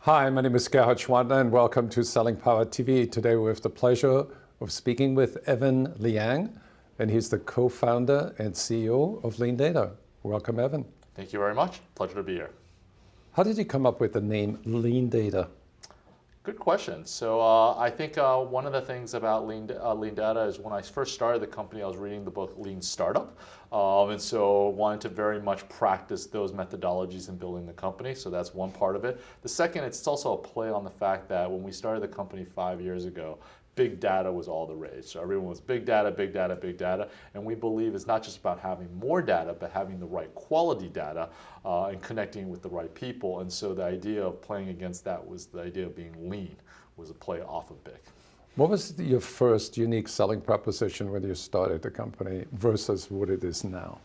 Hi, my name is Gerhard Schwantner and welcome to Selling Power TV. Today we have the pleasure of speaking with Evan Liang, and he's the co-founder and CEO of Lean Data. Welcome, Evan. Thank you very much. Pleasure to be here. How did you come up with the name Lean Data? Good question. So I think one of the things about Lean Data is when I first started the company, I was reading the book Lean Startup. And so wanted to very much practice those methodologies in building the company. So that's one part of it. The second, it's also a play on the fact that when we started the company 5 years ago, big data was all the rage. So everyone was big data, big data, big data. And we believe it's not just about having more data, but having the right quality data and connecting with the right people. And so the idea of playing against that was the idea of being lean, was a play off of big. What was your first unique selling proposition when you started the company versus what it is now?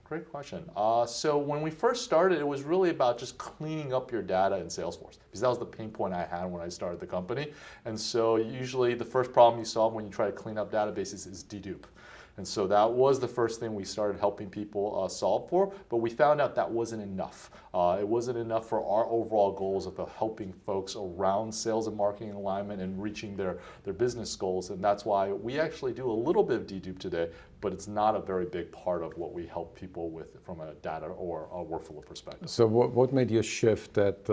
Great question. So when we first started, it was really about just cleaning up your data in Salesforce, because that was the pain point I had when I started the company. And so usually the first problem you solve when you try to clean up databases is dedupe. And so that was the first thing we started helping people solve for, but we found out that wasn't enough. It wasn't enough for our overall goals of helping folks around sales and marketing alignment and reaching their business goals. And that's why we actually do a little bit of dedupe today, but it's not a very big part of what we help people with from a data or a workflow perspective. So what made you shift that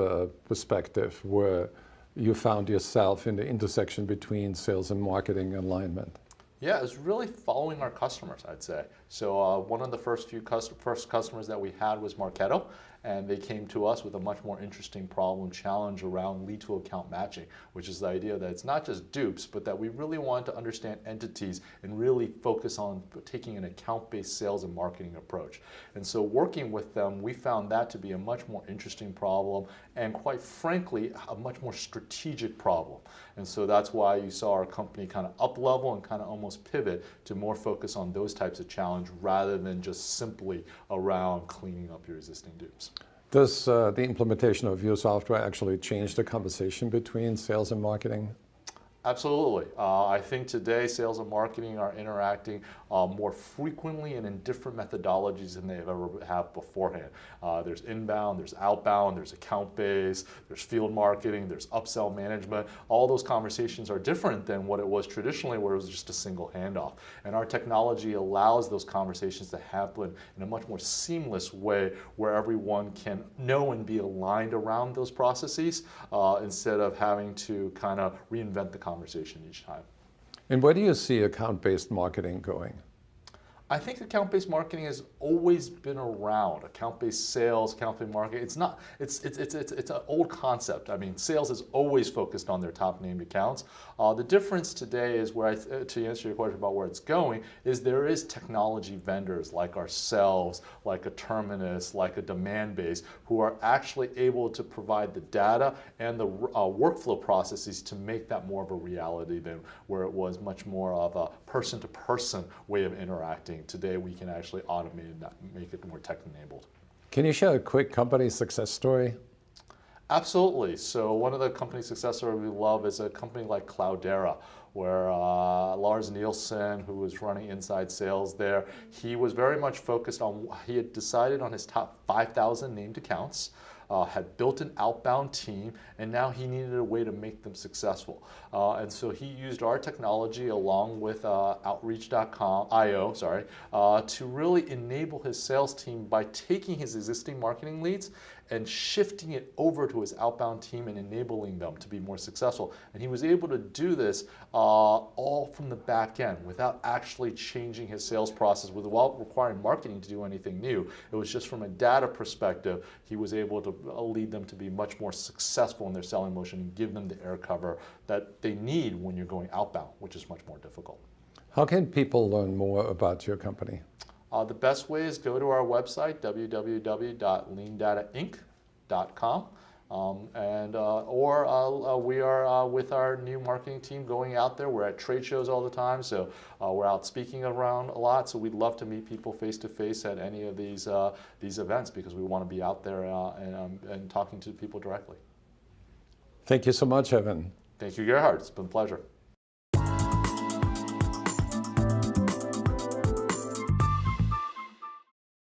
perspective where you found yourself in the intersection between sales and marketing alignment? Yeah, it was really following our customers, I'd say. So one of the first customers that we had was Marketo, and they came to us with a much more interesting problem challenge around lead to account matching, which is the idea that it's not just dupes, but that we really want to understand entities and really focus on taking an account-based sales and marketing approach. And so working with them, we found that to be a much more interesting problem and quite frankly, a much more strategic problem. And so that's why you saw our company kind of up level and kind of almost pivot to more focus on those types of challenge rather than just simply around cleaning up your existing dupes. Does the implementation of your software actually change the conversation between sales and marketing? Absolutely. I think today sales and marketing are interacting more frequently and in different methodologies than they've ever have beforehand. There's inbound, there's outbound, there's account-based, there's field marketing, there's upsell management. All those conversations are different than what it was traditionally where it was just a single handoff. And our technology allows those conversations to happen in a much more seamless way where everyone can know and be aligned around those processes instead of having to kind of reinvent the conversation each time. And where do you see account-based marketing going? I think account-based marketing has always been around. Account-based sales, account-based marketing. It's an old concept. I mean, sales is always focused on their top named accounts. The difference today is where, to answer your question about where it's going, is there is technology vendors like ourselves, like a Terminus, like a Demandbase, who are actually able to provide the data and the workflow processes to make that more of a reality than where it was much more of a person-to-person way of interacting. Today we can actually automate and make it more tech-enabled. Can you share a quick company success story? Absolutely. So one of the company success stories we love is a company like Cloudera, where Lars Nielsen, who was running inside sales there, he was very much focused on, he had decided on his top 5,000 named accounts, had built an outbound team, and now he needed a way to make them successful. And so he used our technology along with Outreach.io, to really enable his sales team by taking his existing marketing leads and shifting it over to his outbound team and enabling them to be more successful. And he was able to do this all from the back end without actually changing his sales process, without requiring marketing to do anything new. It was just from a data perspective, he was able to lead them to be much more successful in their selling motion and give them the air cover that they need when you're going outbound, which is much more difficult. How can people learn more about your company? The best way is go to our website, www.leandatainc.com. We are with our new marketing team going out there. We're at trade shows all the time, so we're out speaking around a lot. So we'd love to meet people face to face at any of these events because we want to be out there and talking to people directly. Thank you so much, Evan. Thank you, Gerhard. It's been a pleasure.